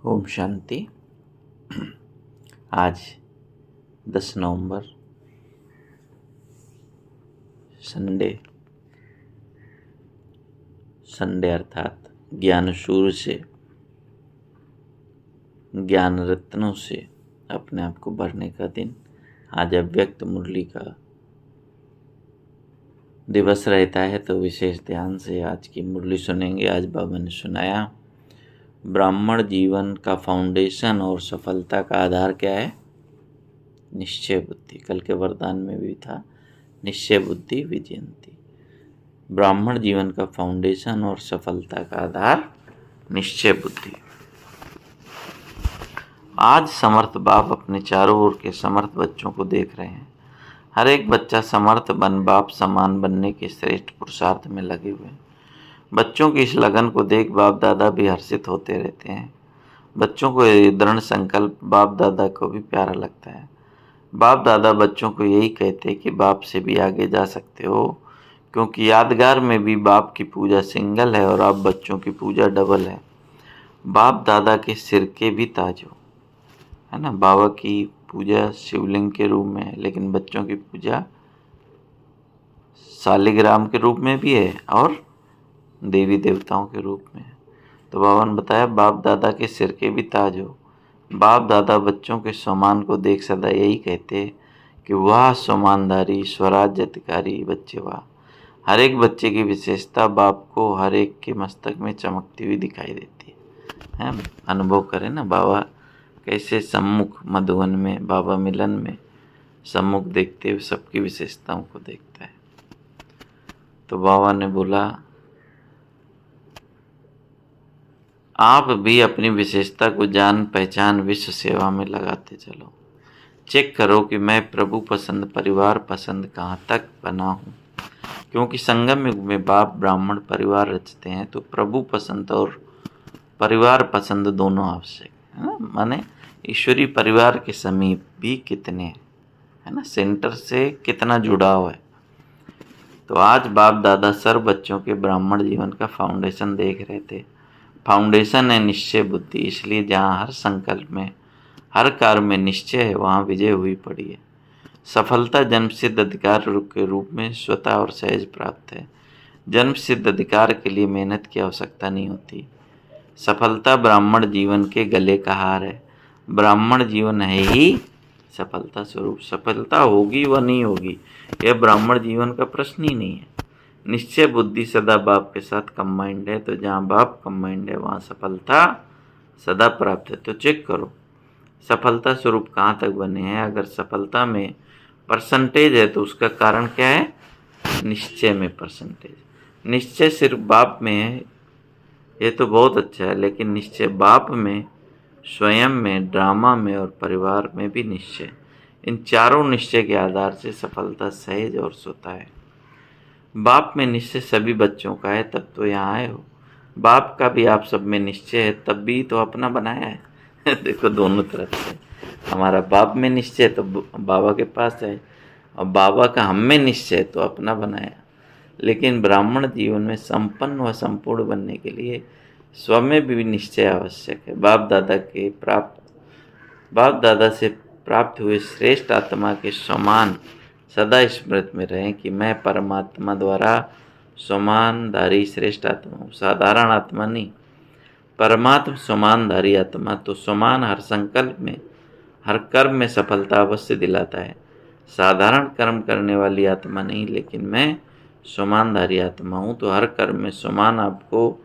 ओम शांति। आज 10 नवंबर संडे अर्थात ज्ञान सूर्य से, ज्ञान रत्नों से अपने आप को भरने का दिन। आज अव्यक्त मुरली का दिवस रहता है, तो विशेष ध्यान से आज की मुरली सुनेंगे। आज बाबा ने सुनाया, ब्राह्मण जीवन का फाउंडेशन और सफलता का आधार क्या है? निश्चय बुद्धि। कल के वरदान में भी था, निश्चय बुद्धि विजयंती। ब्राह्मण जीवन का फाउंडेशन और सफलता का आधार निश्चय बुद्धि। आज समर्थ बाप अपने चारों ओर के समर्थ बच्चों को देख रहे हैं। हर एक बच्चा समर्थ बाप समान बनने के श्रेष्ठ पुरुषार्थ में लगे हुए हैं। बच्चों की इस लगन को देख बाप दादा भी हर्षित होते रहते हैं। बच्चों को ये दृढ़ संकल्प बाप दादा को भी प्यारा लगता है। बाप दादा बच्चों को यही कहते हैं कि बाप से भी आगे जा सकते हो, क्योंकि यादगार में भी बाप की पूजा सिंगल है और आप बच्चों की पूजा डबल है। बाप दादा के सिर के भी ताज हो, है ना। बाबा की पूजा शिवलिंग के रूप में है, लेकिन बच्चों की पूजा शालिग्राम के रूप में भी है और देवी देवताओं के रूप में। तो बाबा ने बताया, बाप दादा के सिर के भी ताज हो। बाप दादा बच्चों के सम्मान को देख सदा यही कहते कि वाह सम्मानधारी स्वराज्य अधिकारी बच्चे, वाह। हर एक बच्चे की विशेषता बाप को हर एक के मस्तक में चमकती हुई दिखाई देती है। अनुभव करें ना, बाबा कैसे सम्मुख मधुवन में, बाबा मिलन में सम्मुख देखते हुए सबकी विशेषताओं को देखता है। तो बाबा ने बोला, आप भी अपनी विशेषता को जान पहचान विश्व सेवा में लगाते चलो। चेक करो कि मैं प्रभु पसंद परिवार पसंद कहाँ तक बना हूँ, क्योंकि संगम युग में बाप ब्राह्मण परिवार रचते हैं, तो प्रभु पसंद और परिवार पसंद दोनों आवश्यक है ना। माने ईश्वरीय परिवार के समीप भी कितने है ना, सेंटर से कितना जुड़ाव है। तो आज बाप दादा सर्व बच्चों के ब्राह्मण जीवन का फाउंडेशन देख रहे थे। फाउंडेशन है निश्चय बुद्धि, इसलिए जहाँ हर संकल्प में, हर कार्य में निश्चय है, वहाँ विजय हुई पड़ी है। सफलता जन्म सिद्ध अधिकार के रूप में स्वतः और सहज प्राप्त है। जन्म सिद्ध अधिकार के लिए मेहनत की आवश्यकता नहीं होती। सफलता ब्राह्मण जीवन के गले का हार है। ब्राह्मण जीवन है ही सफलता स्वरूप। सफलता होगी व नहीं होगी, यह ब्राह्मण जीवन का प्रश्न ही नहीं है। निश्चय बुद्धि सदा बाप के साथ कंबाइंड है, तो जहाँ बाप कंबाइंड है वहाँ सफलता सदा प्राप्त है। तो चेक करो सफलता स्वरूप कहाँ तक बने हैं। अगर सफलता में परसेंटेज है तो उसका कारण क्या है? निश्चय में परसेंटेज। निश्चय सिर्फ बाप में है, ये तो बहुत अच्छा है, लेकिन निश्चय बाप में, स्वयं में, ड्रामा में और परिवार में भी निश्चय। इन चारों निश्चय के आधार से सफलता सहज और स्वतः है। बाप में निश्चय सभी बच्चों का है, तब तो यहाँ आए हो। बाप का भी आप सब में निश्चय है, तब भी तो अपना बनाया है। देखो दोनों तरफ से, हमारा बाप में निश्चय तो बाबा के पास है, और बाबा का हम में निश्चय तो अपना बनाया। लेकिन ब्राह्मण जीवन में संपन्न व संपूर्ण बनने के लिए स्व में भी निश्चय आवश्यक है। बाप दादा से प्राप्त हुए श्रेष्ठ आत्मा के समान सदा स्मृति में रहें कि मैं परमात्मा द्वारा समानधारी श्रेष्ठ आत्मा हूँ। साधारण आत्मा नहीं, परमात्मा समानधारी आत्मा। तो समान हर संकल्प में, हर कर्म में सफलता अवश्य दिलाता है। साधारण कर्म करने वाली आत्मा नहीं, लेकिन मैं समानधारी आत्मा हूँ, तो हर कर्म में समान आपको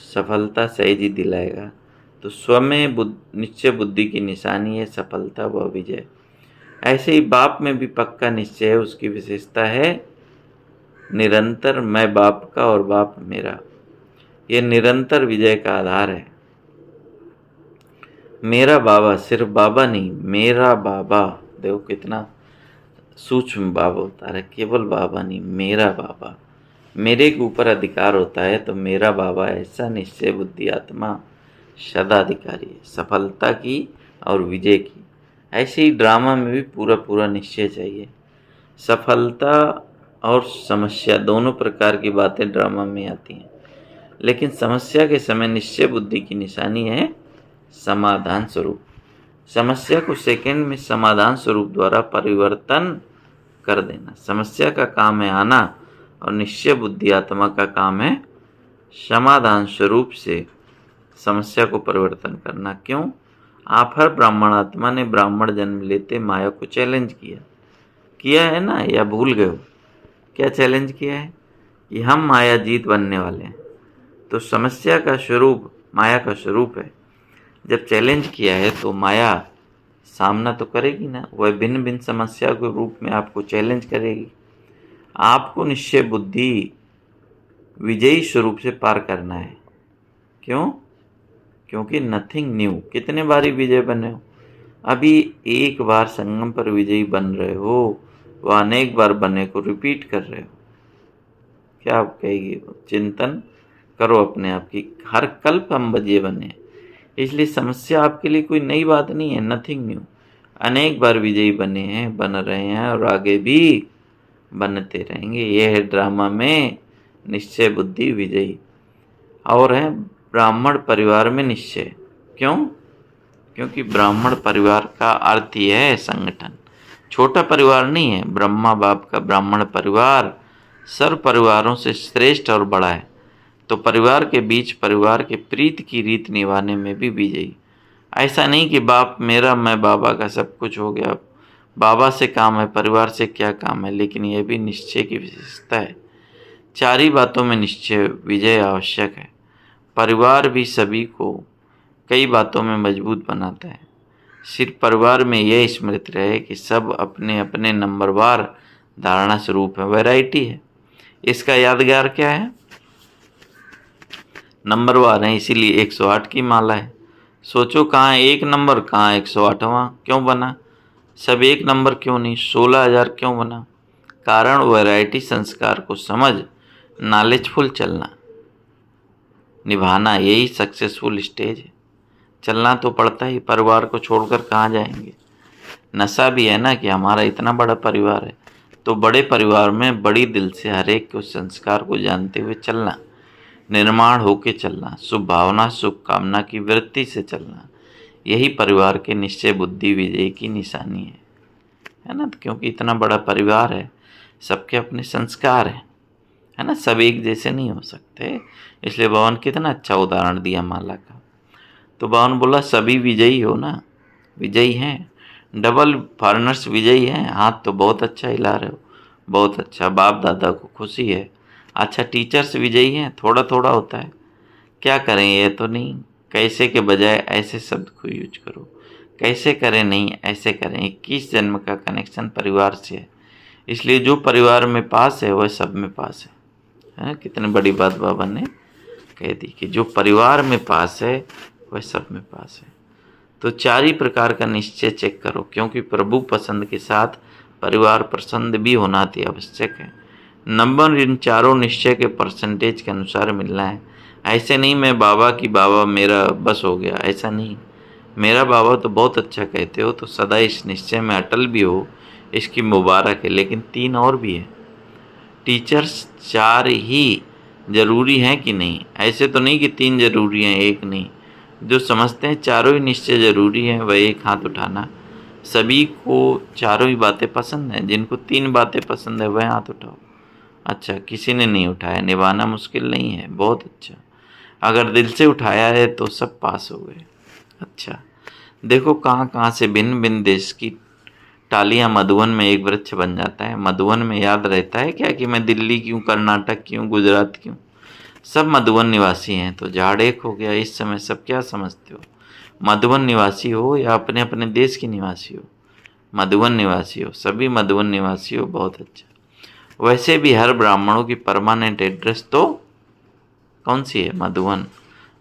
सफलता सहज ही दिलाएगा। तो स्व में निश्चय बुद्धि की निशानी है सफलता व विजय। ऐसे ही बाप में भी पक्का निश्चय है। उसकी विशेषता है निरंतर मैं बाप का और बाप मेरा। ये निरंतर विजय का आधार है। मेरा बाबा, सिर्फ बाबा नहीं, मेरा बाबा। देखो कितना सूक्ष्म बाबा होता है, केवल बाबा नहीं, मेरा बाबा। मेरे के ऊपर अधिकार होता है, तो मेरा बाबा ऐसा निश्चय बुद्धि आत्मा सदा अधिकारी है, सफलता की और विजय की। ऐसे ही ड्रामा में भी पूरा पूरा निश्चय चाहिए। सफलता और समस्या दोनों प्रकार की बातें ड्रामा में आती हैं, लेकिन समस्या के समय निश्चय बुद्धि की निशानी है समाधान स्वरूप। समस्या को सेकंड में समाधान स्वरूप द्वारा परिवर्तन कर देना। समस्या का काम है आना और निश्चय बुद्धि आत्मा का काम है समाधान स्वरूप से समस्या को परिवर्तन करना। क्यों? आप हर ब्राह्मण आत्मा ने ब्राह्मण जन्म लेते माया को चैलेंज किया है ना, या भूल गए हो? क्या चैलेंज किया है कि हम माया जीत बनने वाले हैं। तो समस्या का स्वरूप माया का स्वरूप है। जब चैलेंज किया है तो माया सामना तो करेगी ना, वह भिन्न भिन्न समस्या के रूप में आपको चैलेंज करेगी। आपको निश्चय बुद्धि विजयी स्वरूप से पार करना है। क्यों? क्योंकि नथिंग न्यू। कितने बारी विजय बने हो? अभी एक बार संगम पर विजयी बन रहे हो, वह अनेक बार बने को रिपीट कर रहे हो। क्या आप कहेगी? चिंतन करो अपने आप की, हर कल्प हम विजय बने। इसलिए समस्या आपके लिए कोई नई बात नहीं है, नथिंग न्यू। अनेक बार विजयी बने हैं, बन रहे हैं और आगे भी बनते रहेंगे। यह है ड्रामा में निश्चय बुद्धि विजयी। और है ब्राह्मण परिवार में निश्चय। क्यों? क्योंकि ब्राह्मण परिवार का अर्थ ही है संगठन। छोटा परिवार नहीं है। ब्रह्मा बाप का ब्राह्मण परिवार सर्व परिवारों से श्रेष्ठ और बड़ा है। तो परिवार के बीच परिवार के प्रीत की रीत निभाने में भी विजयी। ऐसा नहीं कि बाप मेरा, मैं बाबा का, सब कुछ हो गया, बाबा से काम है, परिवार से क्या काम है। लेकिन यह भी निश्चय की विशेषता है। चार ही बातों में निश्चय विजय आवश्यक है। परिवार भी सभी को कई बातों में मजबूत बनाता है। सिर्फ परिवार में यह स्मृति रहे कि सब अपने अपने नंबरवार धारणा स्वरूप है, वैरायटी है। इसका यादगार क्या है? नंबरवार है, इसीलिए 108 की माला है। सोचो कहाँ एक नंबर, कहाँ 108वां क्यों बना? सब एक नंबर क्यों नहीं? 16,000 क्यों बना? कारण वैरायटी संस्कार को समझ, नॉलेजफुल चलना, निभाना, यही सक्सेसफुल स्टेज है। चलना तो पड़ता ही, परिवार को छोड़कर कहाँ जाएंगे। नशा भी है ना कि हमारा इतना बड़ा परिवार है, तो बड़े परिवार में बड़ी दिल से हर एक को संस्कार को जानते हुए चलना, निर्माण होके चलना, शुभ भावना शुभ कामना की वृत्ति से चलना, यही परिवार के निश्चय बुद्धि विजय की निशानी है ना। क्योंकि इतना बड़ा परिवार है, सबके अपने संस्कार हैं, है ना, सब एक जैसे नहीं हो सकते। इसलिए भगवान कितना अच्छा उदाहरण दिया माला का। तो भगवान बोला सभी विजयी हो ना, विजयी हैं, डबल फॉरनर्स विजयी हैं। हाथ तो बहुत अच्छा हिला रहे हो, बहुत अच्छा, बाप दादा को खुशी है। अच्छा, टीचर्स विजयी हैं, थोड़ा थोड़ा होता है, क्या करें ये तो नहीं। कैसे के बजाय ऐसे शब्द को यूज करो, कैसे करें नहीं, ऐसे करें। 21 जन्म का कनेक्शन परिवार से है, इसलिए जो परिवार में पास है वह सब में पास है। कितनी बड़ी बात बाबा ने कह दी कि जो परिवार में पास है वह सब में पास है। तो चार ही प्रकार का निश्चय चेक करो, क्योंकि प्रभु पसंद के साथ परिवार पसंद भी होना अति आवश्यक है। नंबर इन चारों निश्चय के परसेंटेज के अनुसार मिलना है। ऐसे नहीं मैं बाबा की बाबा मेरा बस हो गया, ऐसा नहीं। मेरा बाबा तो बहुत अच्छा कहते हो, तो सदा इस निश्चय में अटल भी हो, इसकी मुबारक है। लेकिन 3 और भी है। टीचर्स 4 ही जरूरी हैं कि नहीं? ऐसे तो नहीं कि 3 जरूरी हैं, 1 नहीं। जो समझते हैं चारों ही निश्चय जरूरी हैं, वह एक हाथ उठाना। सभी को चारों ही बातें पसंद हैं। जिनको 3 बातें पसंद है वह हाथ उठाओ। अच्छा, किसी ने नहीं उठाया, निभाना मुश्किल नहीं है, बहुत अच्छा। अगर दिल से उठाया है तो सब पास हो गए। अच्छा, देखो कहाँ कहाँ से भिन्न भिन्न देश की टालियाँ मधुबन में एक वृक्ष बन जाता है। मधुबन में याद रहता है क्या कि मैं दिल्ली क्यों, कर्नाटक क्यों, गुजरात क्यों? सब मधुबन निवासी हैं, तो झाड़ एक हो गया। इस समय सब क्या समझते हो? मधुबन निवासी हो या अपने अपने देश के निवासी हो? मधुबन निवासी हो, सभी मधुबन निवासी हो, बहुत अच्छा। वैसे भी हर ब्राह्मणों की परमानेंट एड्रेस तो कौन सी है? मधुबन।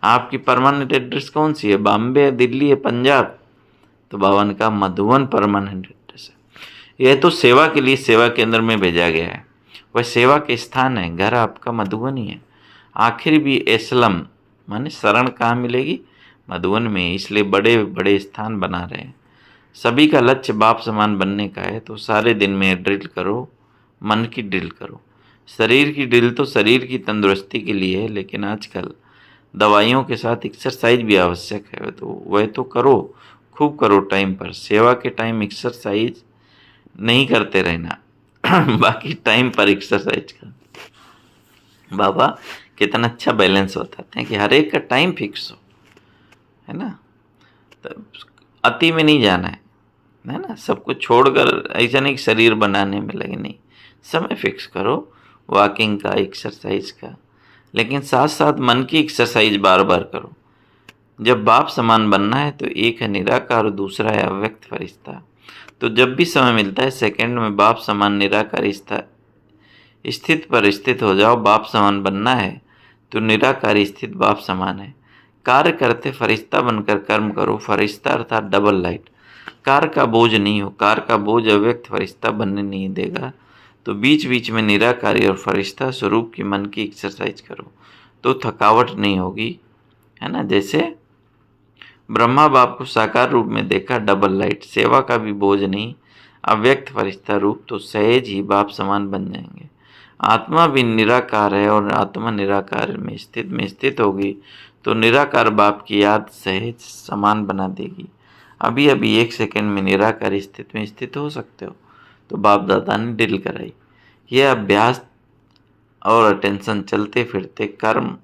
आपकी परमानेंट एड्रेस कौन सी है? बॉम्बे है, दिल्ली है, पंजाब? तो बावन का मधुबन परमानेंट एड्रेस है। यह तो सेवा के लिए सेवा केंद्र में भेजा गया है, वह सेवा के स्थान है। घर आपका मधुबन ही है। आखिर भी एसलम माने शरण कहाँ मिलेगी? मधुबन में। इसलिए बड़े बड़े स्थान बना रहे हैं। सभी का लक्ष्य बाप समान बनने का है, तो सारे दिन में ड्रिल करो, मन की ड्रिल करो। शरीर की ड्रिल तो शरीर की तंदुरुस्ती के लिए है, लेकिन आजकल दवाइयों के साथ एक्सरसाइज भी आवश्यक है, तो वह तो करो, खूब करो टाइम पर। सेवा के टाइम एक्सरसाइज नहीं करते रहना बाकी टाइम पर एक्सरसाइज कर। बाबा कितना अच्छा बैलेंस बताते हैं कि हर एक का टाइम फिक्स हो, है ना। तो अति में नहीं जाना है ना। सब कुछ छोड़कर ऐसा नहीं कि शरीर बनाने में लगे, नहीं, समय फिक्स करो वॉकिंग का, एक्सरसाइज का, लेकिन साथ साथ मन की एक्सरसाइज बार बार करो। जब बाप समान बनना है तो एक है निराकार और दूसरा है अव्यक्त फरिश्ता। तो जब भी समय मिलता है सेकंड में बाप समान निराकार स्थित पर स्थित हो जाओ। बाप समान बनना है तो निराकार स्थित बाप समान है। कार्य करते फरिश्ता बनकर कर्म करो। फरिश्ता अर्थात डबल लाइट। कार का बोझ नहीं हो, कार का बोझ अव्यक्त फरिश्ता बनने नहीं देगा। तो बीच बीच में निराकारी और फरिश्ता स्वरूप की मन की एक्सरसाइज करो तो थकावट नहीं होगी, है ना। जैसे ब्रह्मा बाप को साकार रूप में देखा, डबल लाइट, सेवा का भी बोझ नहीं, अव्यक्त फरिश्ता रूप, तो सहज ही बाप समान बन जाएंगे। आत्मा भी निराकार है और आत्मा निराकार में स्थित होगी तो निराकार बाप की याद सहज समान बना देगी। अभी अभी एक सेकंड में निराकार स्थित में स्थित हो सकते हो, तो बाप दादा ने ड्रिल कराई। यह अभ्यास और अटेंशन चलते फिरते कर्म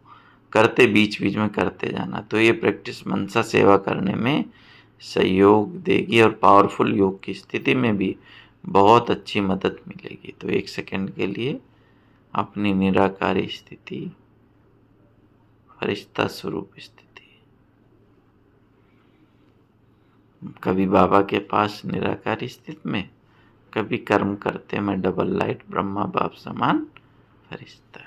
करते बीच बीच में करते जाना, तो ये प्रैक्टिस मनसा सेवा करने में सहयोग देगी और पावरफुल योग की स्थिति में भी बहुत अच्छी मदद मिलेगी। तो एक सेकंड के लिए अपनी निराकारी स्थिति, फरिश्ता स्वरूप स्थिति, कभी बाबा के पास निराकारी स्थिति में, कभी कर्म करते में डबल लाइट ब्रह्मा बाप समान फरिश्ता।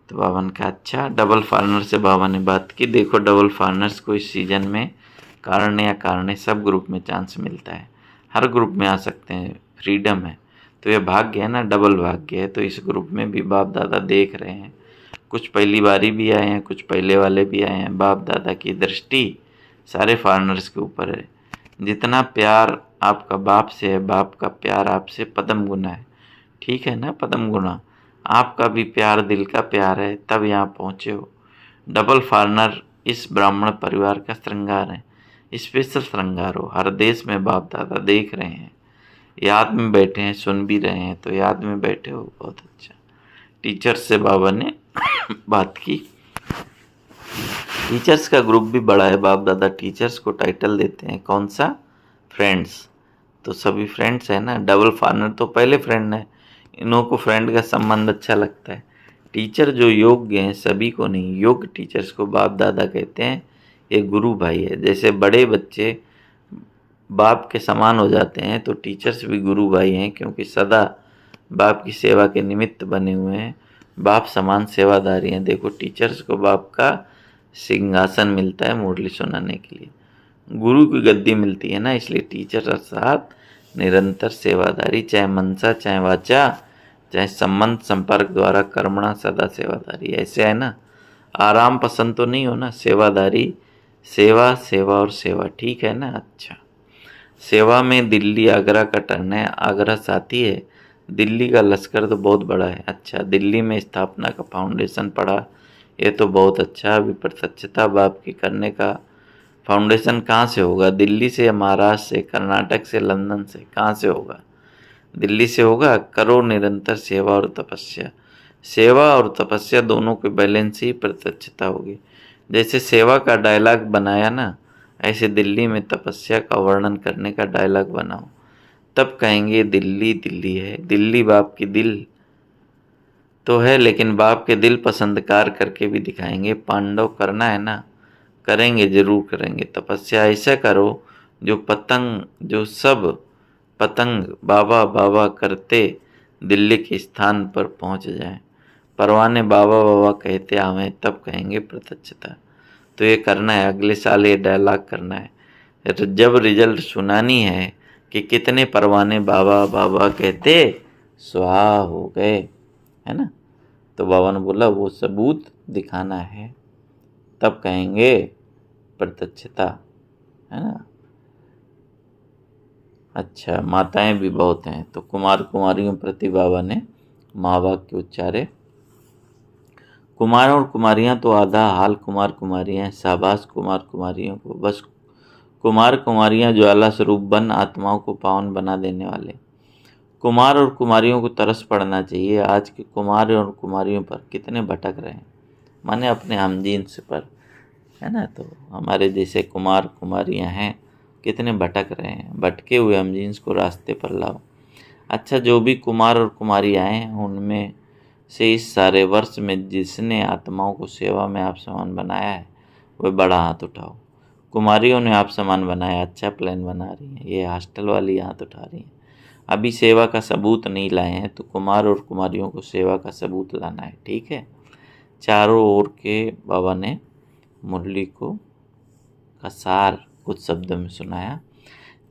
तो बाबा ने कहा अच्छा। डबल फॉरनर से बाबा ने बात की। देखो डबल फॉरनर्स को इस सीजन में कारण या कारण सब ग्रुप में चांस मिलता है, हर ग्रुप में आ सकते हैं, फ्रीडम है। तो ये भाग्य है ना, डबल भाग्य है। तो इस ग्रुप में भी बाप दादा देख रहे हैं, कुछ पहली बारी भी आए हैं, कुछ पहले वाले भी आए हैं। बाप दादा की दृष्टि सारे फॉरनर्स के ऊपर है। जितना प्यार आपका बाप से है, बाप का प्यार आपसे पदम गुना है, ठीक है ना, पदम गुना। आपका भी प्यार दिल का प्यार है, तब यहाँ पहुँचे हो। डबल फॉरनर इस ब्राह्मण परिवार का श्रृंगार है, स्पेशल श्रृंगार हो। हर देश में बाप दादा देख रहे हैं, याद में बैठे हैं, सुन भी रहे हैं, तो याद में बैठे हो, बहुत अच्छा। टीचर्स से बाबा ने बात की। टीचर्स का ग्रुप भी बड़ा है। बाप दादा टीचर्स को टाइटल देते हैं, कौन सा, फ्रेंड्स। तो सभी फ्रेंड्स है ना। डबल फॉरनर तो पहले फ्रेंड है, इन्हों को फ्रेंड का संबंध अच्छा लगता है। टीचर जो योग्य हैं सभी को नहीं, योग्य टीचर्स को बाप दादा कहते हैं। ये गुरु भाई है। जैसे बड़े बच्चे बाप के समान हो जाते हैं, तो टीचर्स भी गुरु भाई हैं, क्योंकि सदा बाप की सेवा के निमित्त बने हुए हैं, बाप समान सेवादारी हैं। देखो टीचर्स को बाप का सिंहासन मिलता है मुरली सुनाने के लिए, गुरु की गद्दी मिलती है ना, इसलिए टीचर अर्थात निरंतर सेवादारी, चाहे मनसा चाहे वाचा चाहे संबंध संपर्क द्वारा कर्मणा सदा सेवादारी। ऐसे है ना, आराम पसंद तो नहीं हो ना, सेवादारी, सेवा सेवा और सेवा, ठीक है ना। अच्छा, सेवा में दिल्ली आगरा का टर्न है, आगरा साथी है, दिल्ली का लश्कर तो बहुत बड़ा है। अच्छा, दिल्ली में स्थापना का फाउंडेशन पड़ा, ये तो बहुत अच्छा। अभी प्रत्यक्षता बाप की करने का फाउंडेशन कहाँ से होगा, दिल्ली से या महाराष्ट्र से, कर्नाटक से, लंदन से, कहाँ से होगा, दिल्ली से होगा। करो निरंतर सेवा और तपस्या, सेवा और तपस्या दोनों के बैलेंस ही प्रत्यक्षता होगी। जैसे सेवा का डायलॉग बनाया ना, ऐसे दिल्ली में तपस्या का वर्णन करने का डायलॉग बनाओ, तब कहेंगे दिल्ली दिल्ली है। दिल्ली बाप की दिल तो है, लेकिन बाप के दिल पसंदकार करके भी दिखाएंगे। पांडव करना है ना, करेंगे, जरूर करेंगे। तपस्या ऐसा करो जो सब पतंग बाबा बाबा करते दिल्ली के स्थान पर पहुंच जाए। परवाने बाबा बाबा कहते आवें, तब कहेंगे प्रत्यक्षता। तो ये करना है, अगले साल ये डायलॉग करना है। जब रिजल्ट सुनानी है कि कितने परवाने बाबा बाबा कहते स्वाहा हो गए, है ना। तो बाबा ने बोला वो सबूत दिखाना है, तब कहेंगे प्रत्यक्षता, है ना। अच्छा, माताएं भी बहुत हैं, तो कुमार कुमारियों प्रति बाबा ने महावाक्य उच्चारे। कुमार और कुमारियाँ तो आधा हाल कुमार कुमारियाँ हैं, शाबाश कुमार कुमारियों को। बस कुमार कुमारियाँ ज्वाला स्वरूप बन आत्माओं को पावन बना देने वाले। कुमार और कुमारियों को तरस पड़ना चाहिए। आज के कुमार और कुमारियों पर कितने भटक रहे हैं, माने अपने हमजीन्स पर, है ना। तो हमारे जैसे कुमार कुमारियाँ हैं, कितने भटक रहे हैं। भटके हुए हमजीन्स को रास्ते पर लाओ। अच्छा, जो भी कुमार और कुमारियाँ हैं, उनमें से इस सारे वर्ष में जिसने आत्माओं को सेवा में आप समान बनाया है, वह बड़ा हाथ उठाओ। कुमारियों ने आप समान बनाया, अच्छा प्लान बना रही हैं। ये हॉस्टल वाली हाथ उठा रही हैं। अभी सेवा का सबूत नहीं लाए हैं, तो कुमार और कुमारियों को सेवा का सबूत लाना है, ठीक है। चारों ओर के बाबा ने मुरली को का सार कुछ शब्दों में सुनाया।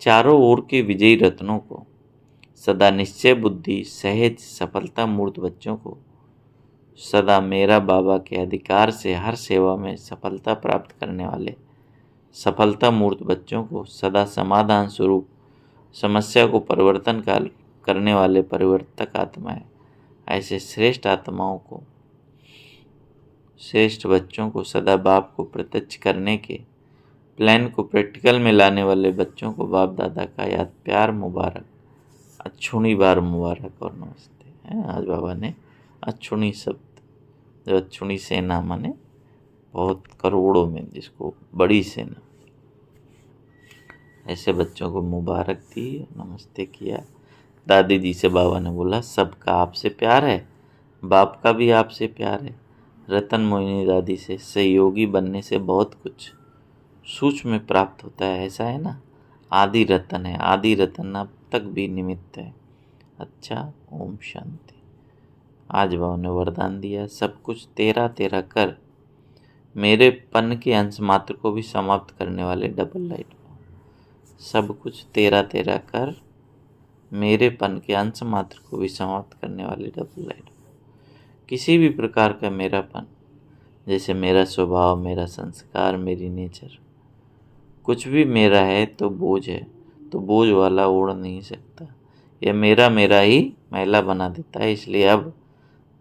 चारों ओर के विजयी रत्नों को, सदा निश्चय बुद्धि सहज सफलता मूर्त बच्चों को, सदा मेरा बाबा के अधिकार से हर सेवा में सफलता प्राप्त करने वाले सफलता मूर्त बच्चों को, सदा समाधान स्वरूप समस्या को परिवर्तन करने वाले परिवर्तक आत्माएं, ऐसे श्रेष्ठ आत्माओं को, श्रेष्ठ बच्चों को, सदा बाप को प्रत्यक्ष करने के प्लान को प्रैक्टिकल में लाने वाले बच्चों को बाप दादा का याद प्यार मुबारक, अच्छुणी बार मुबारक और नमस्ते। हैं आज बाबा ने अच्छुणी शब्द, जो अच्छुणी सेना माने बहुत करोड़ों में, जिसको बड़ी सेना, ऐसे बच्चों को मुबारक दी, नमस्ते किया। दादी जी से बाबा ने बोला, सबका आपसे प्यार है, बाप का भी आपसे प्यार है। रतन मोहिनी दादी से सहयोगी बनने से बहुत कुछ सूक्ष्म में प्राप्त होता है, ऐसा है ना। आदि रतन है, आदि रतन अब तक भी निमित्त है। अच्छा, ओम शांति। आज बाबा ने वरदान दिया, सब कुछ तेरा तेरा कर, मेरे पन के अंश मात्र को भी समाप्त करने वाले डबल लाइट। सब कुछ तेरा तेरा कर, मेरे पन के अंश मात्र को भी समाप्त करने वाली डबल लाइट। किसी भी प्रकार का मेरापन, जैसे मेरा स्वभाव, मेरा संस्कार, मेरी नेचर, कुछ भी मेरा है तो बोझ है, तो बोझ वाला उड़ नहीं सकता। यह मेरा मेरा ही मैला बना देता है। इसलिए अब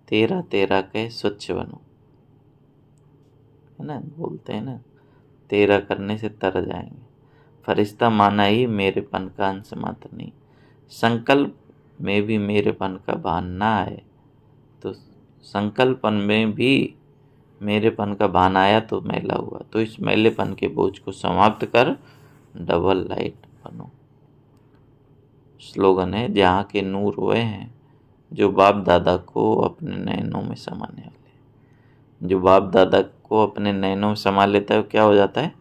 तेरा तेरा कह स्वच्छ बनो, है ना। बोलते हैं ना, तेरा करने से तर जाएंगे। फरिश्ता माना ही मेरेपन का अंश मात्र नहीं। संकल्प में भी मेरेपन का भान ना आए, तो संकल्पन में भी मेरेपन का भान आया तो मैला हुआ। तो इस मैलेपन के बोझ को समाप्त कर डबल लाइट बनो। स्लोगन है, जहाँ के नूर हुए हैं जो बाप दादा को अपने नैनों में समाने वाले। जो बाप दादा को अपने नैनों में समा लेता है, वो क्या हो जाता है,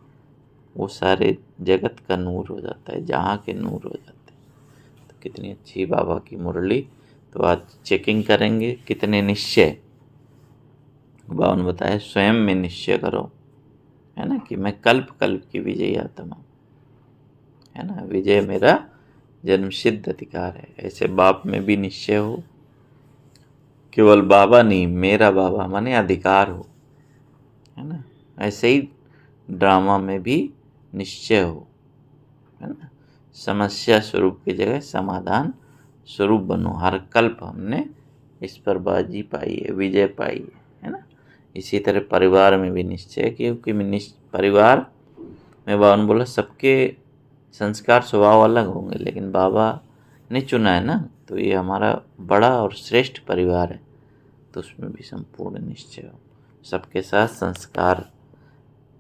वो सारे जगत का नूर हो जाता है, जहाँ के नूर हो जाते हैं। तो कितनी अच्छी बाबा की मुरली। तो आज चेकिंग करेंगे कितने निश्चय। बाबा ने बताया, स्वयं में निश्चय करो, है ना, कि मैं कल्प कल्प की विजयी आत्मा, है ना। विजय मेरा जन्मसिद्ध अधिकार है। ऐसे बाप में भी निश्चय हो, केवल बाबा नहीं, मेरा बाबा माने अधिकार हो, है ना। ऐसे ही ड्रामा में भी निश्चय हो, है ना। समस्या स्वरूप की जगह समाधान स्वरूप बनो। हर कल्प हमने इस पर बाजी पाई है, विजय पाई है ना। इसी तरह परिवार में भी निश्चय, क्योंकि परिवार में बाबा ने बोला सबके संस्कार स्वभाव अलग होंगे, लेकिन बाबा ने चुना है ना, तो ये हमारा बड़ा और श्रेष्ठ परिवार है। तो उसमें भी संपूर्ण निश्चय हो, सबके साथ संस्कार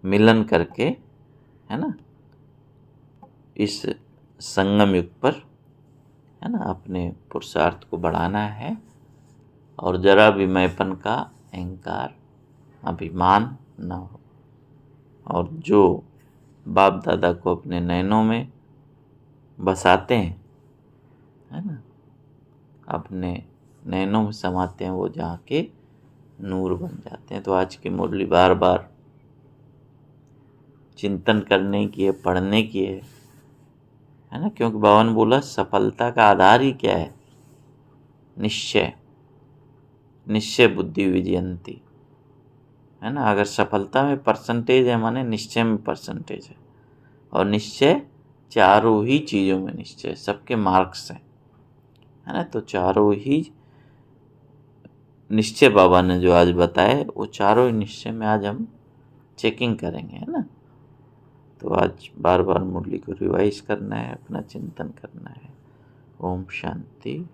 मिलन करके, है ना, इस संगम युग पर, है ना, अपने पुरुषार्थ को बढ़ाना है। और जरा भी मैंपन का अहंकार, अभिमान न हो। और जो बाप दादा को अपने नैनों में बसाते हैं, है ना, अपने नैनों में समाते हैं, वो जहाँ के नूर बन जाते हैं। तो आज की मुरली बार बार चिंतन करने की है, पढ़ने की है ना। क्योंकि बाबा ने बोला सफलता का आधार ही क्या है, निश्चय। निश्चय बुद्धि विजयंती, है ना। अगर सफलता में परसेंटेज है, माने निश्चय में परसेंटेज है। और निश्चय चारों ही चीज़ों में निश्चय, सबके मार्क्स हैं, है ना। तो चारों ही निश्चय बाबा ने जो आज बताए वो चारों ही निश्चय में आज हम चेकिंग करेंगे, है ना। तो आज बार बार मुरली को रिवाइज करना है, अपना चिंतन करना है। ओम शांति।